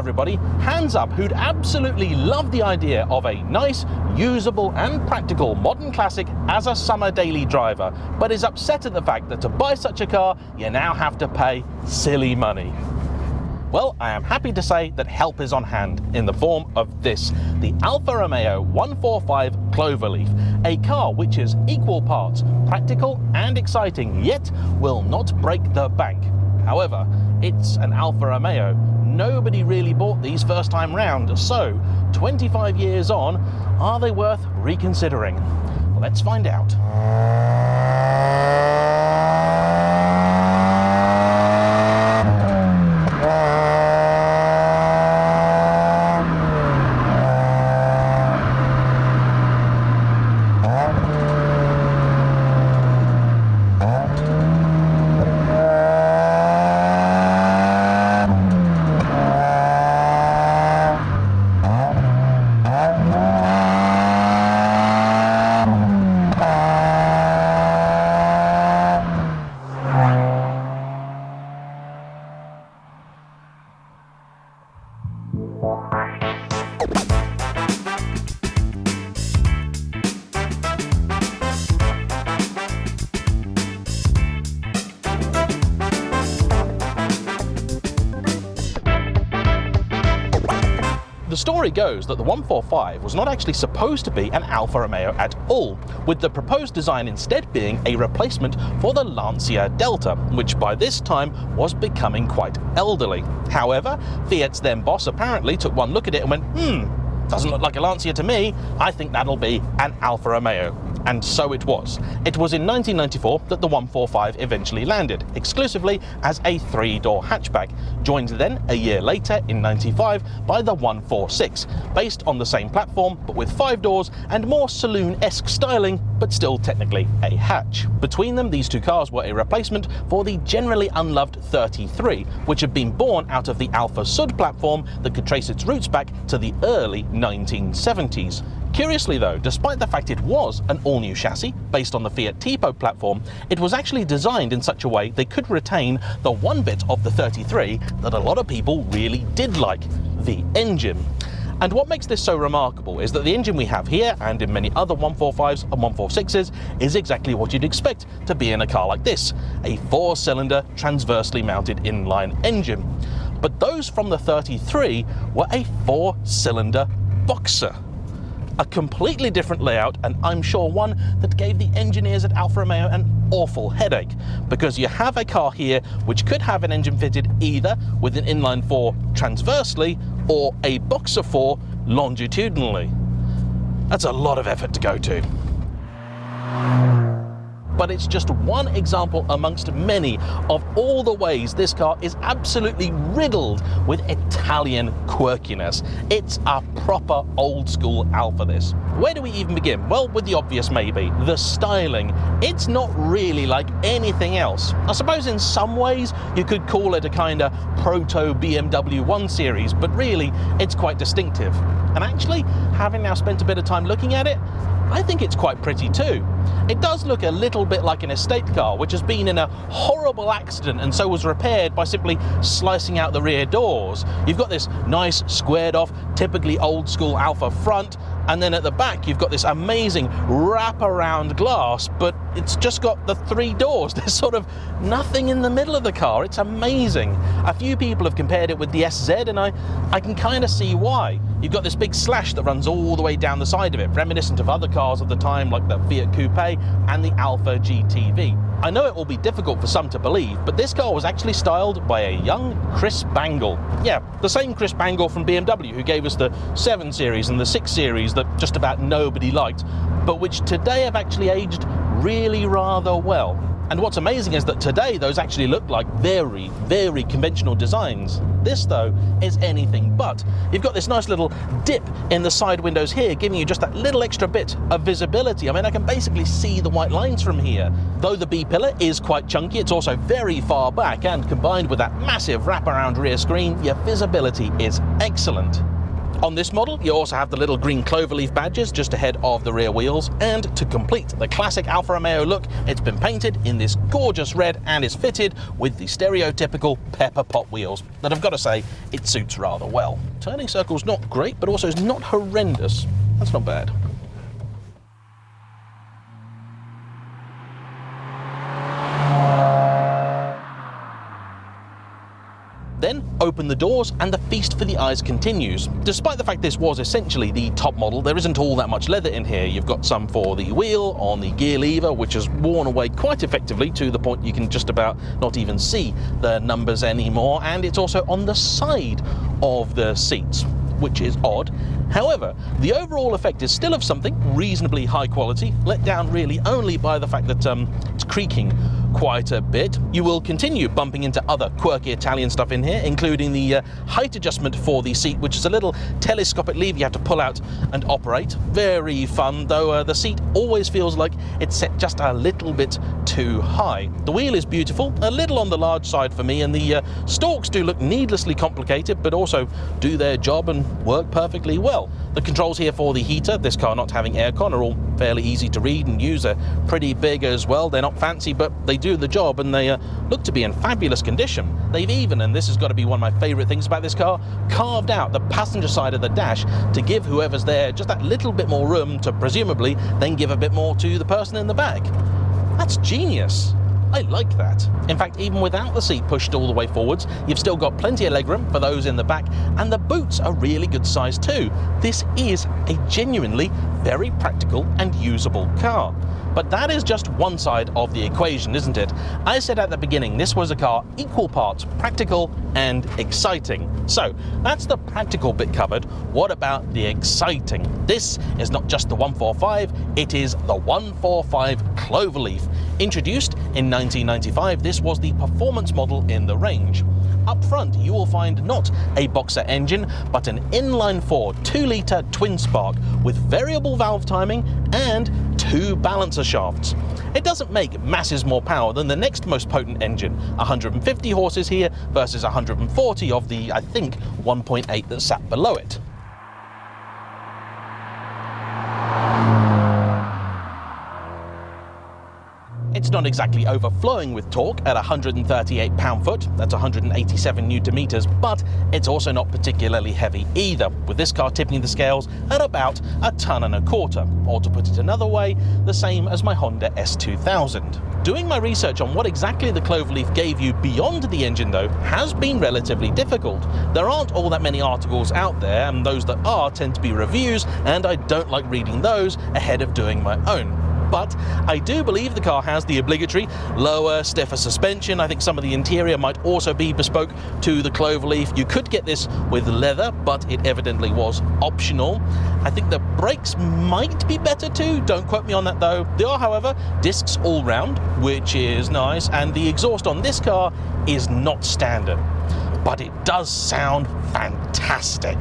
everybody, hands up who'd absolutely love the idea of a nice, usable and practical modern classic as a summer daily driver, but is upset at the fact that to buy such a car, you now have to pay silly money. Well, I am happy to say that help is on hand in the form of this, the Alfa Romeo 145 Cloverleaf, a car which is equal parts practical and exciting, yet will not break the bank. However, it's an Alfa Romeo. Nobody really bought these first time round, so 25 years on, are they worth reconsidering? Let's find out. The story goes that the 145 was not actually supposed to be an Alfa Romeo at all, with the proposed design instead being a replacement for the Lancia Delta, which by this time was becoming quite elderly. However, Fiat's then boss apparently took one look at it and went, doesn't look like a Lancia to me, I think that'll be an Alfa Romeo. And so it was. It was in 1994 that the 145 eventually landed, exclusively as a 3-door hatchback, joined then a year later in 95 by the 146, based on the same platform but with 5 doors and more saloon-esque styling, but still technically a hatch. Between them, these two cars were a replacement for the generally unloved 33, which had been born out of the Alfa Sud platform that could trace its roots back to the early 1970s. Curiously though, despite the fact it was an all-new chassis based on the Fiat Tipo platform, it was actually designed in such a way they could retain the one bit of the 33 that a lot of people really did like, the engine. And what makes this so remarkable is that the engine we have here, and in many other 145s and 146s, is exactly what you'd expect to be in a car like this, a 4-cylinder transversely mounted inline engine. But those from the 33 were a 4-cylinder boxer. A completely different layout, and I'm sure one that gave the engineers at Alfa Romeo an awful headache, because you have a car here which could have an engine fitted either with an inline 4 transversely or a boxer 4 longitudinally. That's a lot of effort to go to. But it's just one example amongst many of all the ways this car is absolutely riddled with Italian quirkiness. It's a proper old school Alfa, this. Where do we even begin? Well, with the obvious maybe, the styling. It's not really like anything else. I suppose in some ways you could call it a kind of proto BMW 1 Series, but really it's quite distinctive. And actually, having now spent a bit of time looking at it, I think it's quite pretty too. It does look a little bit like an estate car, which has been in a horrible accident and so was repaired by simply slicing out the rear doors. You've got this nice squared off, typically old school Alfa front, and then at the back you've got this amazing wraparound glass, but it's just got the 3 doors. There's sort of nothing in the middle of the car. It's amazing. A few people have compared it with the SZ, and I can kind of see why. You've got this big slash that runs all the way down the side of it, reminiscent of other cars of the time like the Fiat Coupe and the Alfa GTV. I know it will be difficult for some to believe, but this car was actually styled by a young Chris Bangle. Yeah, the same Chris Bangle from BMW who gave us the 7 Series and the 6 Series that just about nobody liked, but which today have actually aged really rather well. And what's amazing is that today those actually look like very, very conventional designs. This though is anything but. You've got this nice little dip in the side windows here, giving you just that little extra bit of visibility. I mean, I can basically see the white lines from here. Though the B-pillar is quite chunky, it's also very far back, and combined with that massive wraparound rear screen, your visibility is excellent. On this model, you also have the little green Cloverleaf badges just ahead of the rear wheels, and to complete the classic Alfa Romeo look, it's been painted in this gorgeous red and is fitted with the stereotypical pepper pot wheels that I've got to say, it suits rather well. Turning circle's not great, but also is not horrendous. That's not bad. Then open the doors and the feast for the eyes continues. Despite the fact this was essentially the top model, there isn't all that much leather in here. You've got some for the wheel, on the gear lever, which has worn away quite effectively to the point you can just about not even see the numbers anymore, and it's also on the side of the seats, which is odd. However, the overall effect is still of something reasonably high quality, let down really only by the fact that it's creaking quite a bit. You will continue bumping into other quirky Italian stuff in here, including the height adjustment for the seat, which is a little telescopic lever you have to pull out and operate. Very fun, though the seat always feels like it's set just a little bit too high. The wheel is beautiful, a little on the large side for me, and the stalks do look needlessly complicated, but also do their job and work perfectly well. The controls here for the heater, this car not having aircon, are all fairly easy to read and use. They're pretty big as well. They're not fancy, but they do the job, and they look to be in fabulous condition. They've even, and this has got to be one of my favourite things about this car, carved out the passenger side of the dash to give whoever's there just that little bit more room to presumably then give a bit more to the person in the back. That's genius. I like that. In fact, even without the seat pushed all the way forwards, you've still got plenty of legroom for those in the back, and the boots are really good size too. This is a genuinely very practical and usable car. But that is just one side of the equation, isn't it? I said at the beginning this was a car equal parts practical and exciting. So that's the practical bit covered. What about the exciting? This is not just the 145, it is the 145 Cloverleaf. Introduced in 1995, this was the performance model in the range. Up front, you will find not a boxer engine, but an inline-4 2-litre twin spark with variable valve timing and 2 balancer shafts. It doesn't make masses more power than the next most potent engine, 150 horses here versus 140 of the, I think, 1.8 that sat below it. It's not exactly overflowing with torque at 138 pound-foot, that's 187 newton-meters, but it's also not particularly heavy either, with this car tipping the scales at about 1.25 tons, or to put it another way, the same as my Honda S2000. Doing my research on what exactly the Cloverleaf gave you beyond the engine, though, has been relatively difficult. There aren't all that many articles out there, and those that are tend to be reviews, and I don't like reading those ahead of doing my own. But I do believe the car has the obligatory lower, stiffer suspension. I think some of the interior might also be bespoke to the Cloverleaf. You could get this with leather, but it evidently was optional. I think the brakes might be better too, don't quote me on that though. There are, however, discs all round, which is nice, and the exhaust on this car is not standard. But it does sound fantastic.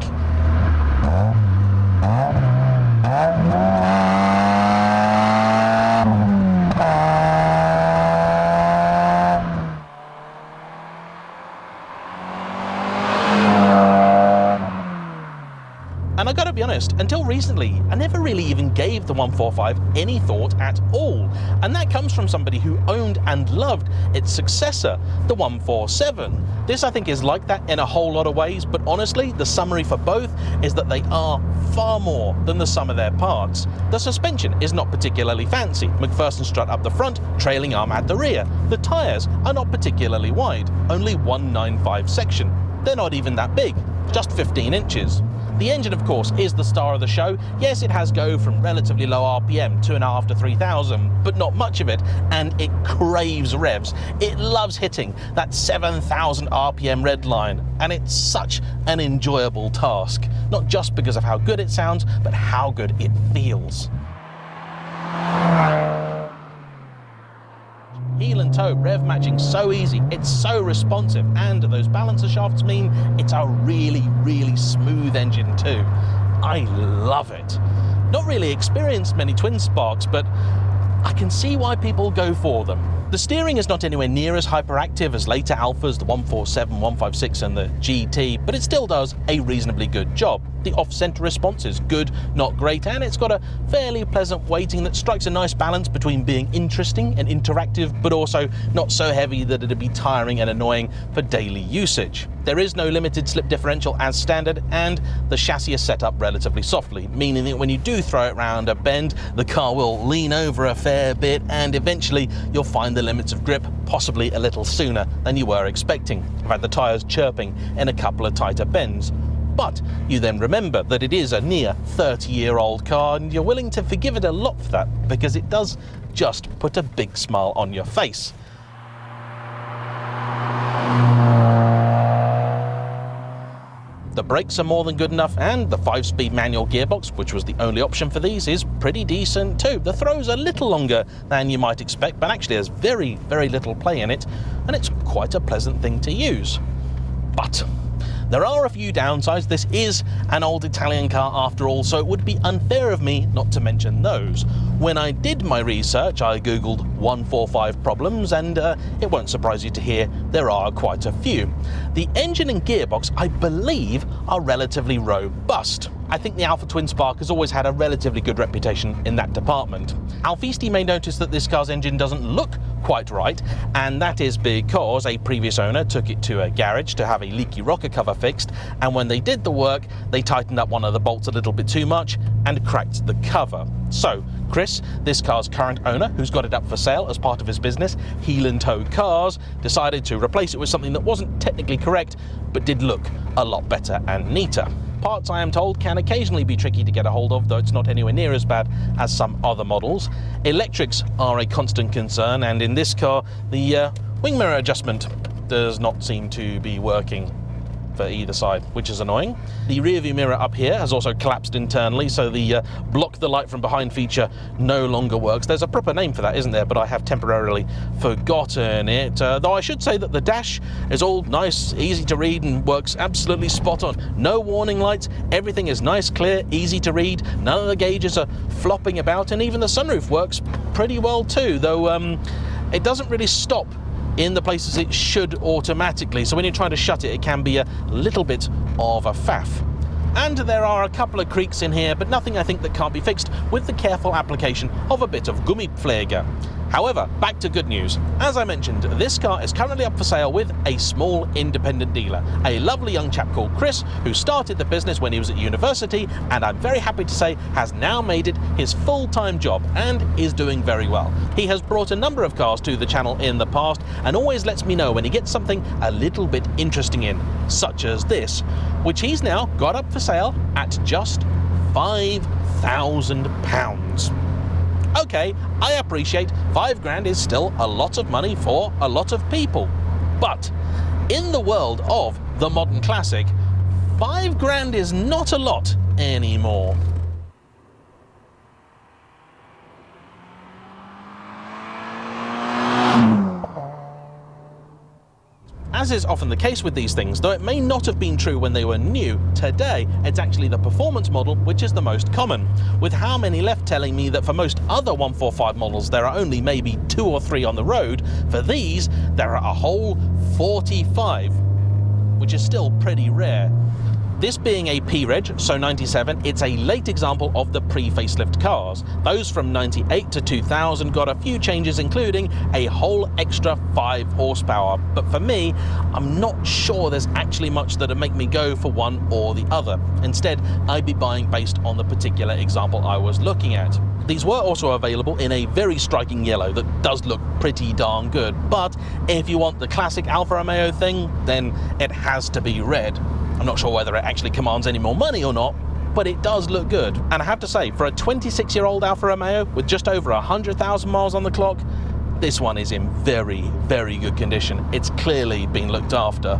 And I gotta be honest, until recently, I never really even gave the 145 any thought at all. And that comes from somebody who owned and loved its successor, the 147. This, I think, is like that in a whole lot of ways, but honestly, the summary for both is that they are far more than the sum of their parts. The suspension is not particularly fancy, McPherson strut up the front, trailing arm at the rear. The tyres are not particularly wide, only 195 section. They're not even that big, just 15 inches. The engine, of course, is the star of the show. Yes, it has go from relatively low RPM, 2.5 to 3,000, but not much of it, and it craves revs. It loves hitting that 7,000 RPM red line, and it's such an enjoyable task. Not just because of how good it sounds, but how good it feels. Heel and toe rev matching so easy, it's so responsive, and those balancer shafts mean it's a really, really smooth engine too. I love it. Not really experienced many twin sparks, but I can see why people go for them. The steering is not anywhere near as hyperactive as later Alfas, the 147, 156 and the GT, but it still does a reasonably good job. The off-center response is good, not great, and it's got a fairly pleasant weighting that strikes a nice balance between being interesting and interactive, but also not so heavy that it'd be tiring and annoying for daily usage. There is no limited slip differential as standard, and the chassis is set up relatively softly, meaning that when you do throw it round a bend, the car will lean over a fair bit, and eventually you'll find the limits of grip possibly a little sooner than you were expecting. I've had the tyres chirping in a couple of tighter bends. But you then remember that it is a near 30-year-old car, and you're willing to forgive it a lot for that, because it does just put a big smile on your face. The brakes are more than good enough, and the 5-speed manual gearbox, which was the only option for these, is pretty decent too. The throw's a little longer than you might expect, but actually has very, very little play in it, and it's quite a pleasant thing to use. But there are a few downsides. This is an old Italian car after all, so it would be unfair of me not to mention those. When I did my research, I googled 145 problems, and it won't surprise you to hear there are quite a few. The engine and gearbox, I believe, are relatively robust. I think the Alfa Twin Spark has always had a relatively good reputation in that department. Alfisti may notice that this car's engine doesn't look quite right, and that is because a previous owner took it to a garage to have a leaky rocker cover fixed, and when they did the work, they tightened up one of the bolts a little bit too much and cracked the cover. So Chris, this car's current owner, who's got it up for sale as part of his business, Heel and Toe Cars, decided to replace it with something that wasn't technically correct, but did look a lot better and neater. Parts, I am told, can occasionally be tricky to get a hold of, though it's not anywhere near as bad as some other models. Electrics are a constant concern, and in this car, the wing mirror adjustment does not seem to be working for either side, which is annoying. The rear view mirror up here has also collapsed internally, so the block the light from behind feature no longer works. There's a proper name for that, isn't there? But I have temporarily forgotten it. Though I should say that the dash is all nice, easy to read, and works absolutely spot on. No warning lights, everything is nice, clear, easy to read. None of the gauges are flopping about, and even the sunroof works pretty well too, though it doesn't really stop in the places it should automatically, so when you're trying to shut it, it can be a little bit of a faff. And there are a couple of creaks in here, but nothing I think that can't be fixed with the careful application of a bit of Gummipflege. However, back to good news. As I mentioned, this car is currently up for sale with a small independent dealer, a lovely young chap called Chris, who started the business when he was at university, and I'm very happy to say has now made it his full-time job and is doing very well. He has brought a number of cars to the channel in the past and always lets me know when he gets something a little bit interesting in, such as this, which he's now got up for sale at just £5,000. Okay, I appreciate 5 grand is still a lot of money for a lot of people, but in the world of the modern classic, 5 grand is not a lot anymore. As is often the case with these things, though it may not have been true when they were new, today it's actually the performance model which is the most common, with how many left telling me that for most other 145 models there are only maybe 2 or 3 on the road. For these, there are a whole 45, which is still pretty rare. This being a P-Reg, so 97, it's a late example of the pre-facelift cars. Those from 98 to 2000 got a few changes, including a whole extra 5 horsepower. But for me, I'm not sure there's actually much that'd make me go for one or the other. Instead, I'd be buying based on the particular example I was looking at. These were also available in a very striking yellow that does look pretty darn good. But if you want the classic Alfa Romeo thing, then it has to be red. I'm not sure whether it actually commands any more money or not, but it does look good. And I have to say, for a 26-year-old Alfa Romeo with just over 100,000 miles on the clock, this one is in very, very good condition. It's clearly been looked after.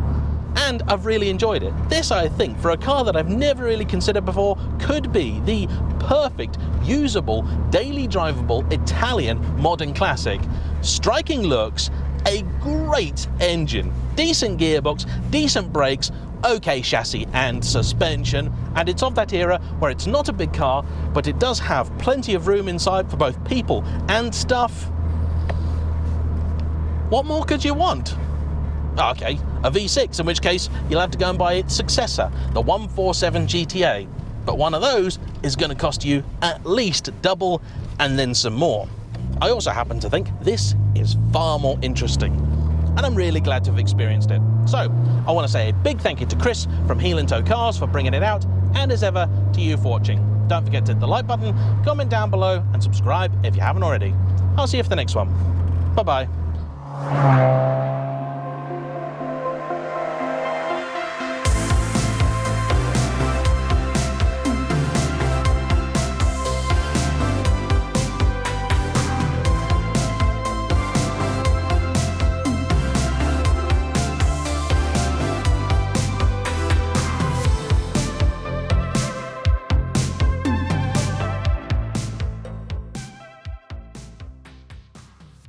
And I've really enjoyed it. This, I think, for a car that I've never really considered before, could be the perfect, usable, daily drivable Italian modern classic. Striking looks, a great engine, decent gearbox, decent brakes, okay chassis and suspension, and it's of that era where it's not a big car, but it does have plenty of room inside for both people and stuff. What more could you want? Okay, a V6, in which case you'll have to go and buy its successor, the 147 GTA. But one of those is going to cost you at least double and then some more. I also happen to think this is far more interesting, and I'm really glad to have experienced it. So, I want to say a big thank you to Chris from Heel and Toe Cars for bringing it out, and as ever, to you for watching. Don't forget to hit the like button, comment down below, and subscribe if you haven't already. I'll see you for the next one. Bye-bye.